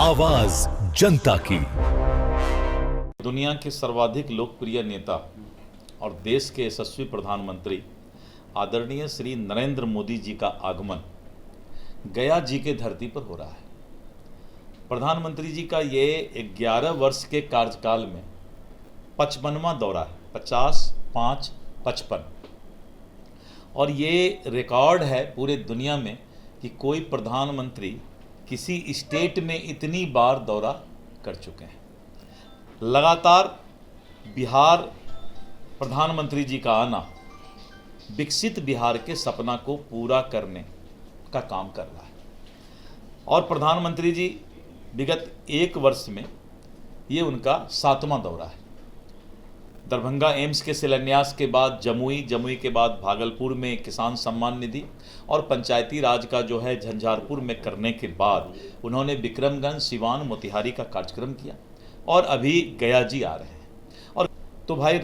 आवाज जनता की। दुनिया के सर्वाधिक लोकप्रिय नेता और देश के यशस्वी प्रधानमंत्री आदरणीय श्री नरेंद्र मोदी जी का आगमन गया जी के धरती पर हो रहा है। प्रधानमंत्री जी का ये 11 वर्ष के कार्यकाल में 55वां दौरा है, 50, 5, 55। और ये रिकॉर्ड है पूरे दुनिया में कि कोई प्रधानमंत्री किसी स्टेट में इतनी बार दौरा कर चुके हैं। लगातार बिहार प्रधानमंत्री जी का आना विकसित बिहार के सपना को पूरा करने का काम कर रहा है। और प्रधानमंत्री जी विगत 1 वर्ष में ये उनका 7वां दौरा है। दरभंगा एम्स के शिलान्यास के बाद जमुई के बाद भागलपुर में किसान सम्मान निधि और पंचायती राज का जो है झंझारपुर में करने के बाद उन्होंने विक्रमगंज, सिवान, मोतिहारी का कार्यक्रम किया और अभी गया जी आ रहे हैं। और तो भाई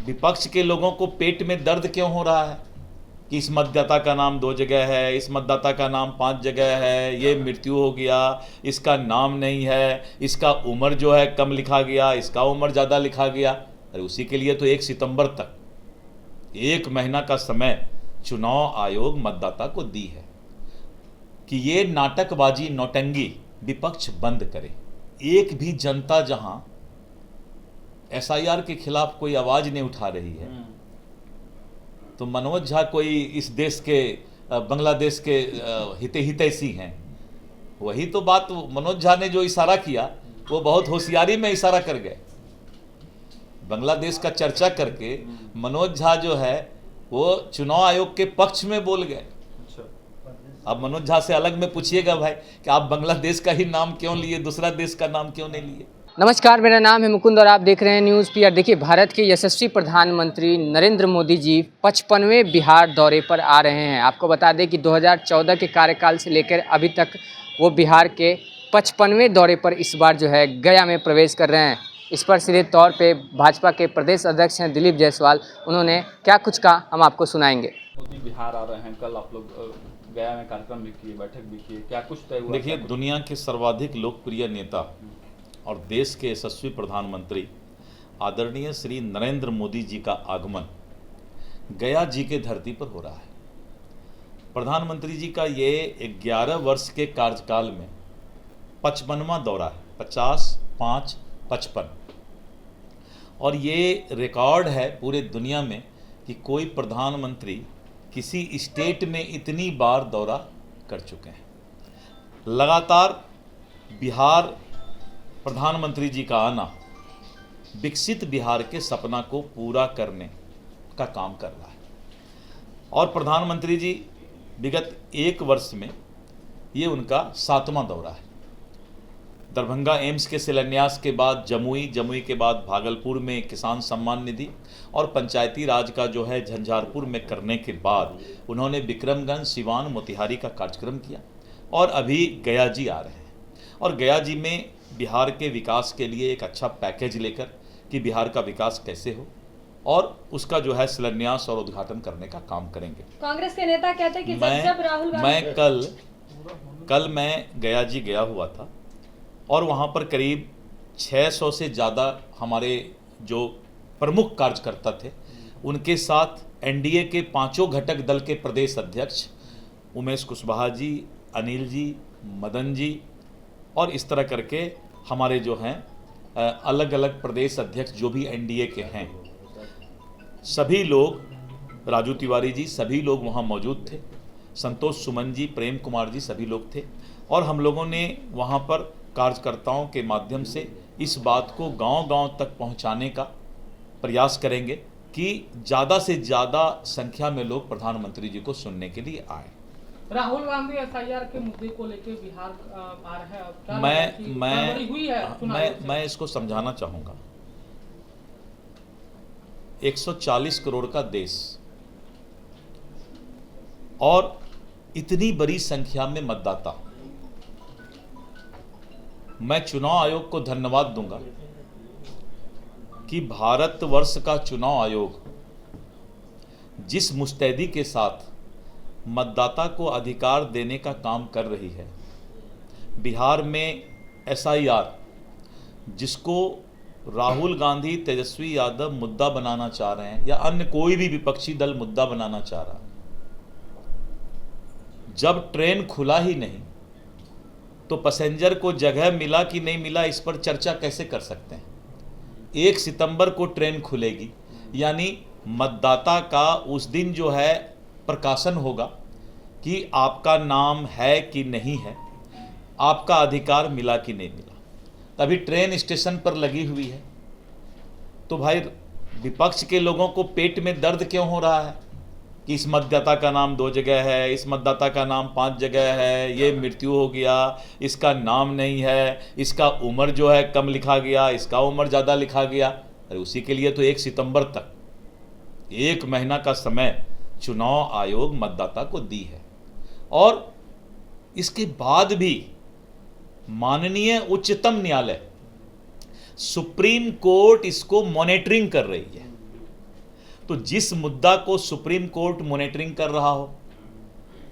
विपक्ष के लोगों को पेट में दर्द क्यों हो रहा है कि इस मतदाता का नाम 2 जगह है, इस मतदाता का नाम 5 जगह है, ये मृत्यु हो गया, इसका नाम नहीं है, इसका उम्र जो है कम लिखा गया, इसका उम्र ज़्यादा लिखा गया। अरे उसी के लिए तो 1 सितंबर तक 1 महीना का समय चुनाव आयोग मतदाता को दी है कि ये नाटकबाजी, नौटंगी विपक्ष बंद करे। एक भी जनता जहां एसआईआर के खिलाफ कोई आवाज नहीं उठा रही है, तो मनोज झा कोई इस देश के बांग्लादेश के हितैषी हैं। वही तो बात मनोज झा ने जो इशारा किया वो बहुत होशियारी में इशारा कर गए। बांग्लादेश का चर्चा करके मनोज झा जो है वो चुनाव आयोग के पक्ष में बोल गए। अब मनोज झा से अलग में पूछिएगा भाई कि आप बांग्लादेश का ही नाम क्यों लिए, दूसरा देश का नाम क्यों नहीं लिए। नमस्कार, मेरा नाम है मुकुंद और आप देख रहे हैं न्यूज़ पीआर। देखिए, भारत के यशस्वी प्रधानमंत्री नरेंद्र मोदी जी 55वें बिहार दौरे पर आ रहे हैं। आपको बता दें कि 2014 के कार्यकाल से लेकर अभी तक वो बिहार के 55वें दौरे पर इस बार जो है गया में प्रवेश कर रहे हैं। इस पर सीधे तौर पे भाजपा के प्रदेश अध्यक्ष हैं दिलीप जायसवाल, उन्होंने क्या कुछ कहा हम आपको सुनाएंगे। मोदी बिहार आ रहे हैं, कल आप लोग गया में कार्यक्रम भी किए, बैठक भी किए, क्या कुछ तय हुआ? देखिए, दुनिया के सर्वाधिक लोकप्रिय नेता और देश के यशस्वी प्रधानमंत्री आदरणीय श्री नरेंद्र मोदी जी का आगमन गया जी के धरती पर हो रहा है। प्रधानमंत्री जी का ये 11 वर्ष के कार्यकाल में 55वां दौरा है, 50, 5, 55। और ये रिकॉर्ड है पूरे दुनिया में कि कोई प्रधानमंत्री किसी स्टेट में इतनी बार दौरा कर चुके हैं। लगातार बिहार प्रधानमंत्री जी का आना विकसित बिहार के सपना को पूरा करने का काम कर रहा है। और प्रधानमंत्री जी विगत 1 वर्ष में ये उनका 7वां दौरा है। दरभंगा एम्स के शिलान्यास के बाद जमुई के बाद भागलपुर में किसान सम्मान निधि और पंचायती राज का जो है झंझारपुर में करने के बाद उन्होंने विक्रमगंज, सिवान, मोतिहारी का कार्यक्रम किया और अभी गया जी आ रहे हैं। और गया जी में बिहार के विकास के लिए एक अच्छा पैकेज लेकर कि बिहार का विकास कैसे हो और उसका जो है शिलान्यास और उद्घाटन करने का काम करेंगे। कांग्रेस के नेता कहते हैं कि जब राहुल गांधी कल मैं गया जी गया हुआ था और वहाँ पर करीब 600 से ज़्यादा हमारे जो प्रमुख कार्यकर्ता थे, उनके साथ एनडीए के 5 घटक दल के प्रदेश अध्यक्ष उमेश कुशवाहा जी, अनिल जी, मदन जी और इस तरह करके हमारे जो हैं अलग अलग प्रदेश अध्यक्ष जो भी एनडीए के हैं, सभी लोग, राजू तिवारी जी, सभी लोग वहाँ मौजूद थे। संतोष सुमन जी, प्रेम कुमार जी, सभी लोग थे। और हम लोगों ने वहाँ पर कार्यकर्ताओं के माध्यम से इस बात को गांव-गांव तक पहुंचाने का प्रयास करेंगे कि ज़्यादा से ज़्यादा संख्या में लोग प्रधानमंत्री जी को सुनने के लिए आए। राहुल गांधी एसआईआर के मुद्दे को लेकर बिहार आ रहे हैं। मैं इसको समझाना चाहूँगा। 140 करोड़ का देश और इतनी बड़ी संख्या में मतदाता, मैं चुनाव आयोग को धन्यवाद दूंगा कि भारतवर्ष का चुनाव आयोग जिस मुस्तैदी के साथ मतदाता को अधिकार देने का काम कर रही है। बिहार में एसआईआर, जिसको राहुल गांधी, तेजस्वी यादव मुद्दा बनाना चाह रहे हैं या अन्य कोई भी विपक्षी दल मुद्दा बनाना चाह रहा है, जब ट्रेन खुला ही नहीं तो पैसेंजर को जगह मिला कि नहीं मिला इस पर चर्चा कैसे कर सकते हैं। 1 सितंबर को ट्रेन खुलेगी, यानी मतदाता का उस दिन जो है प्रकाशन होगा कि आपका नाम है कि नहीं है, आपका अधिकार मिला कि नहीं मिला। तभी ट्रेन स्टेशन पर लगी हुई है। तो भाई विपक्ष के लोगों को पेट में दर्द क्यों हो रहा है कि इस मतदाता का नाम 2 जगह है, इस मतदाता का नाम 5 जगह है, ये मृत्यु हो गया, इसका नाम नहीं है, इसका उम्र जो है कम लिखा गया, इसका उम्र ज़्यादा लिखा गया। अरे उसी के लिए तो 1 सितंबर तक 1 महीना का समय चुनाव आयोग मतदाता को दी है। और इसके बाद भी माननीय उच्चतम न्यायालय, सुप्रीम कोर्ट इसको मॉनिटरिंग कर रही है। तो जिस मुद्दा को सुप्रीम कोर्ट मॉनिटरिंग कर रहा हो,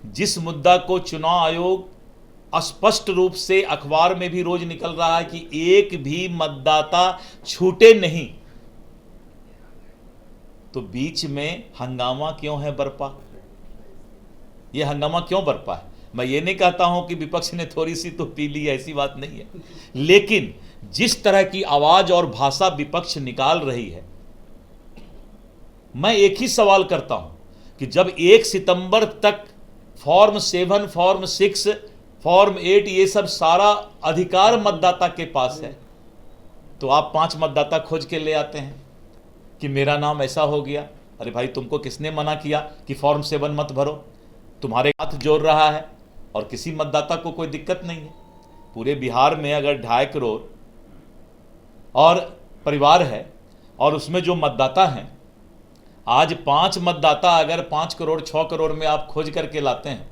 जिस मुद्दा को चुनाव आयोग स्पष्ट रूप से अखबार में भी रोज निकल रहा है कि एक भी मतदाता छूटे नहीं, तो बीच में हंगामा क्यों है बरपा? ये हंगामा क्यों बरपा है? मैं ये नहीं कहता हूं कि विपक्ष ने थोड़ी सी तो पी ली, ऐसी बात नहीं है, लेकिन जिस तरह की आवाज और भाषा विपक्ष निकाल रही है, मैं एक ही सवाल करता हूं कि जब 1 सितंबर तक फॉर्म 7, फॉर्म 6, फॉर्म 8 ये सब सारा अधिकार मतदाता के पास है, तो आप 5 मतदाता खोज के ले आते हैं कि मेरा नाम ऐसा हो गया। अरे भाई, तुमको किसने मना किया कि फॉर्म 7 मत भरो? तुम्हारे हाथ जोड़ रहा है और किसी मतदाता को कोई दिक्कत नहीं है। पूरे बिहार में अगर 2.5 करोड़ और परिवार है और उसमें जो मतदाता हैं, आज 5 मतदाता अगर 5 करोड़ 6 करोड़ में आप खोज करके लाते हैं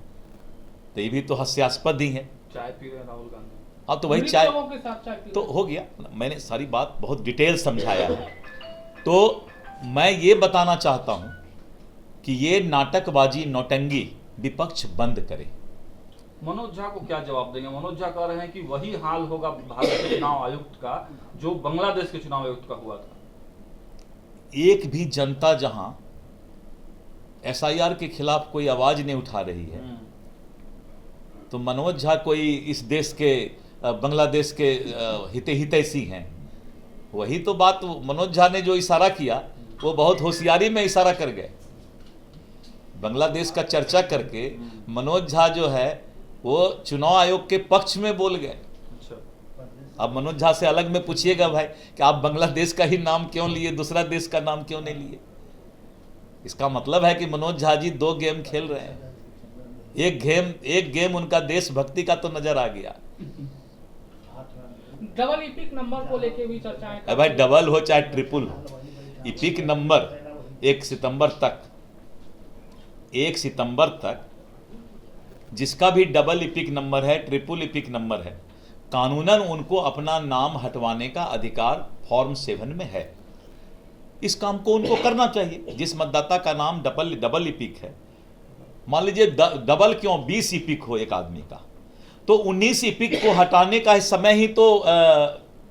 तो ये भी तो हास्यास्पद ही है। चाय पी रहे हैं राहुल गांधी। हाँ, तो वही गरीब चाय लोगों के साथ चाय पी तो हो गया। मैंने सारी बात बहुत डिटेल समझाया है। तो मैं ये बताना चाहता हूं कि ये नाटकबाजी, नौटंगी विपक्ष बंद करे। मनोज झा को क्या जवाब देंगे? मनोज झा कह रहे हैं कि वही हाल होगा भारत के चुनाव आयुक्त का जो बांग्लादेश के चुनाव आयुक्त का हुआ था। एक भी जनता जहां एसआईआर के खिलाफ कोई आवाज नहीं उठा रही है, तो मनोज झा कोई इस देश के बांग्लादेश के हितैषी हैं। वही तो बात मनोज झा ने जो इशारा किया वो बहुत होशियारी में इशारा कर गए। बांग्लादेश का चर्चा करके मनोज झा जो है वो चुनाव आयोग के पक्ष में बोल गए। अब मनोज झा से अलग में पूछिएगा भाई कि आप बांग्लादेश का ही नाम क्यों लिए, दूसरा देश का नाम क्यों नहीं लिए? इसका मतलब है कि मनोज झा जी 2 गेम खेल रहे हैं। एक गेम उनका देशभक्ति का तो नजर आ गया। डबल इपिक नंबर को लेके भी चर्चाएं। भाई, डबल हो चाहे ट्रिपल हो, इपिक नंबर 1 सितंबर तक जिसका भी डबल इपिक नंबर है, ट्रिपल इपिक नंबर है, कानूनन उनको अपना नाम हटवाने का अधिकार फॉर्म 7 में है। इस काम को उनको करना चाहिए। जिस मतदाता का नाम डबल इपिक है, मान लीजिए डबल क्यों 20 इपिक हो एक आदमी का, तो 19 इपिक को हटाने का समय ही तो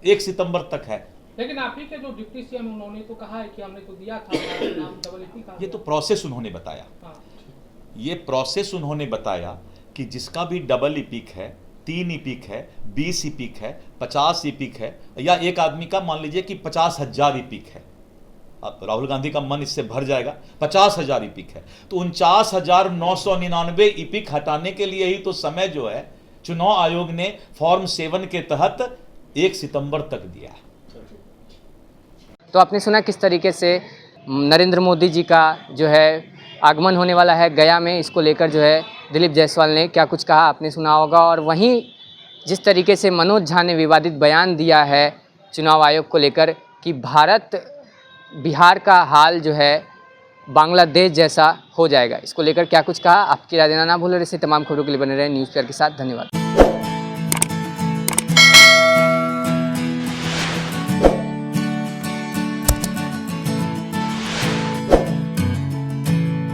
1 सितंबर तक है। लेकिन आप ही के जो डिप्टी सीएम उन्होंने तो कहा है कि हमने तो दिया था नाम डबल इपिक का। ये तो प्रोसेस उन्होंने बताया। ये प्रोसेस उन्होंने बताया कि जिसका भी डबल इपिक है, 3 इपिक है, 20 इपिक है, 50 इपिक है, या एक आदमी का मान लीजिए कि 50,000 इपिक है, अब राहुल गांधी का मन इससे भर जाएगा, 50,000 इपिक है, तो 49,999 इपिक हटाने के लिए ही तो समय जो है चुनाव आयोग ने फॉर्म 7 के तहत 1 सितंबर तक दिया है। तो आपने सुना किस तरीके से नरेंद्र मोदी जी का जो है आगमन होने वाला है गया में, इसको लेकर जो है दिलीप जायसवाल ने क्या कुछ कहा आपने सुना होगा। और वहीं जिस तरीके से मनोज झा ने विवादित बयान दिया है चुनाव आयोग को लेकर कि बिहार का हाल जो है बांग्लादेश जैसा हो जाएगा, इसको लेकर क्या कुछ कहा, आपकी राय देना ना भूलें। ऐसे तमाम खबरों के लिए बने रहे न्यूज़ पेपर के साथ। धन्यवाद।